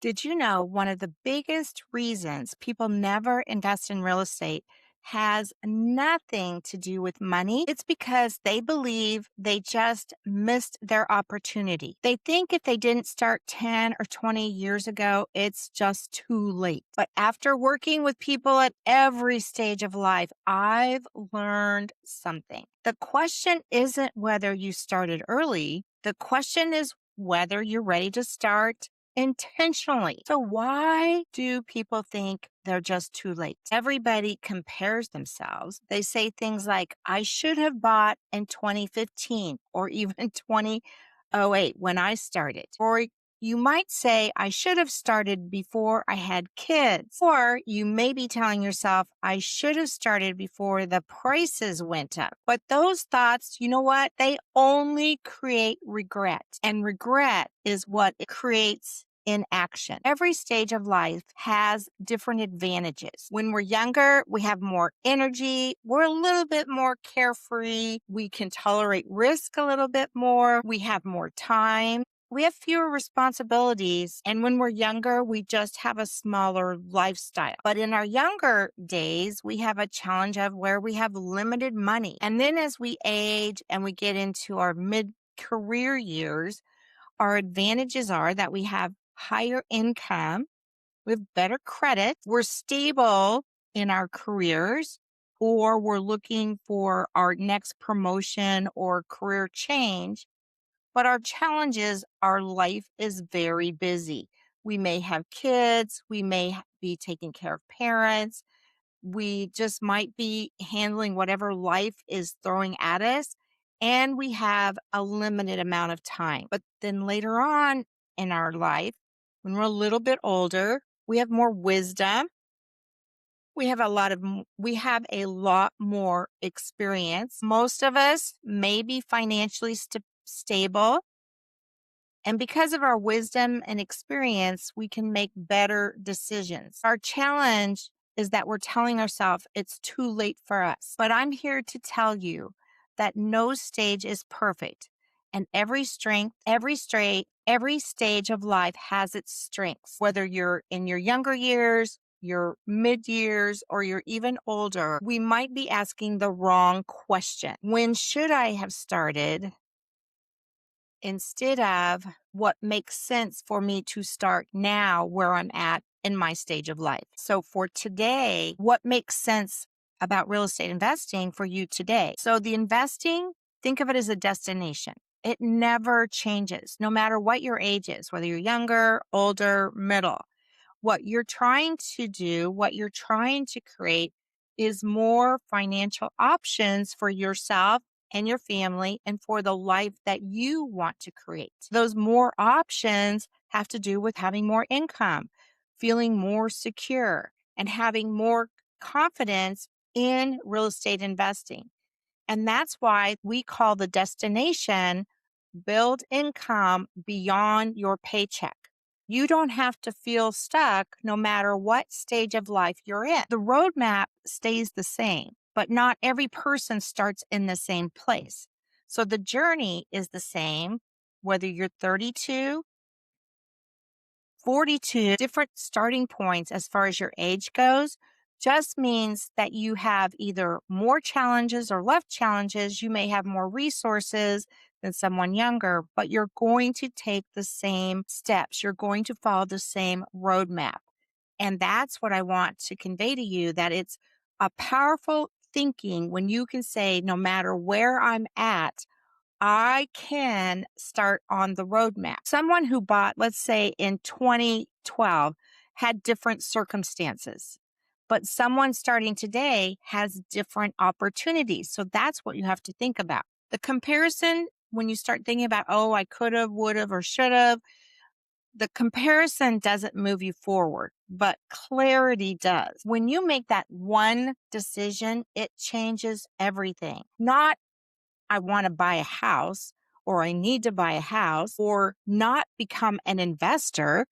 Did you know one of the biggest reasons people never invest in real estate has nothing to do with money? It's because they believe they just missed their opportunity. They think if they didn't start 10 or 20 years ago, it's just too late. But after working with people at every stage of life, I've learned something. The question isn't whether you started early, the question is whether you're ready to start intentionally. So, why do people think they're just too late? Everybody compares themselves. They say things like, I should have bought in 2015 or even 2008 when I started. Or you might say, I should have started before I had kids. Or you may be telling yourself, I should have started before the prices went up. But those thoughts, you know what? They only create regret. And regret is what it creates inaction. Every stage of life has different advantages. When we're younger, we have more energy. We're a little bit more carefree. We can tolerate risk a little bit more. We have more time. We have fewer responsibilities. And when we're younger, we just have a smaller lifestyle. But in our younger days, we have a challenge of where we have limited money. And then as we age and we get into our mid-career years, our advantages are that we have higher income, we have better credit, we're stable in our careers, or we're looking for our next promotion or career change. But our challenge is our life is very busy. We may have kids, we may be taking care of parents, we just might be handling whatever life is throwing at us, and we have a limited amount of time. But then later on in our life, when we're a little bit older, we have more wisdom. We have a lot more experience. Most of us may be financially stable. And because of our wisdom and experience, we can make better decisions. Our challenge is that we're telling ourselves it's too late for us. But I'm here to tell you that no stage is perfect. And every stage of life has its strengths. Whether you're in your younger years, your mid years, or you're even older, we might be asking the wrong question. When should I have started? Instead of what makes sense for me to start now where I'm at in my stage of life. So for today, what makes sense about real estate investing for you today? So the investing, think of it as a destination. It never changes, no matter what your age is, whether you're younger, older, middle. What you're trying to do, what you're trying to create is more financial options for yourself and your family and for the life that you want to create. Those more options have to do with having more income, feeling more secure, and having more confidence in real estate investing. And that's why we call the destination build income beyond your paycheck. You don't have to feel stuck no matter what stage of life you're in. The roadmap stays the same, but not every person starts in the same place. So the journey is the same, whether you're 32, 42, different starting points as far as your age goes, just means that you have either more challenges or less challenges. You may have more resources than someone younger, but you're going to take the same steps. You're going to follow the same roadmap. And that's what I want to convey to you, that it's a powerful thinking when you can say, no matter where I'm at, I can start on the roadmap. Someone who bought, let's say in 2012, had different circumstances, but someone starting today has different opportunities. So that's what you have to think about. The comparison, when you start thinking about, oh, I could have, would have, or should have, the comparison doesn't move you forward, but clarity does. When you make that one decision, it changes everything. Not I want to buy a house or I need to buy a house or not become an investor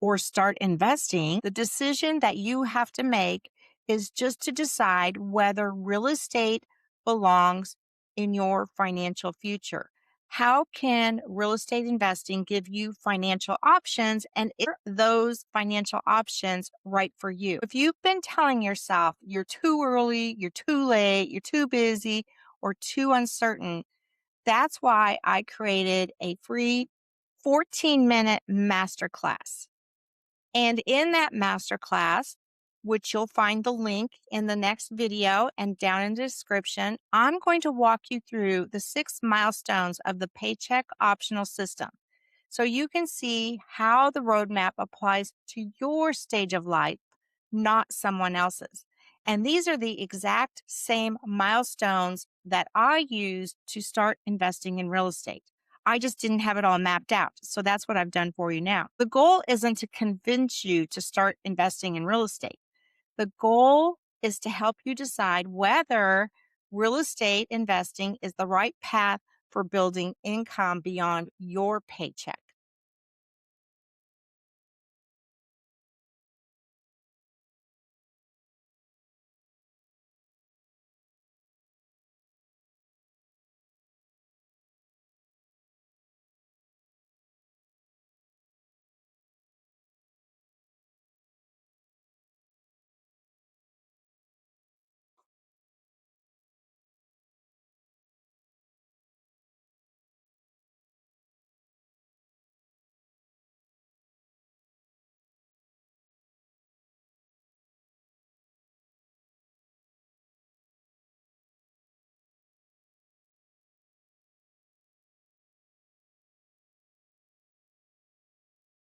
or start investing. The decision that you have to make is just to decide whether real estate belongs in your financial future. How can real estate investing give you financial options? And are those financial options right for you? If you've been telling yourself you're too early, you're too late, you're too busy, or too uncertain, that's why I created a free 14-minute masterclass. And in that masterclass, which you'll find the link in the next video and down in the description, I'm going to walk you through the 6 milestones of the Paycheck optional system so you can see how the roadmap applies to your stage of life, not someone else's. And these are the exact same milestones that I used to start investing in real estate. I just didn't have it all mapped out. So that's what I've done for you now. The goal isn't to convince you to start investing in real estate. The goal is to help you decide whether real estate investing is the right path for building income beyond your paycheck.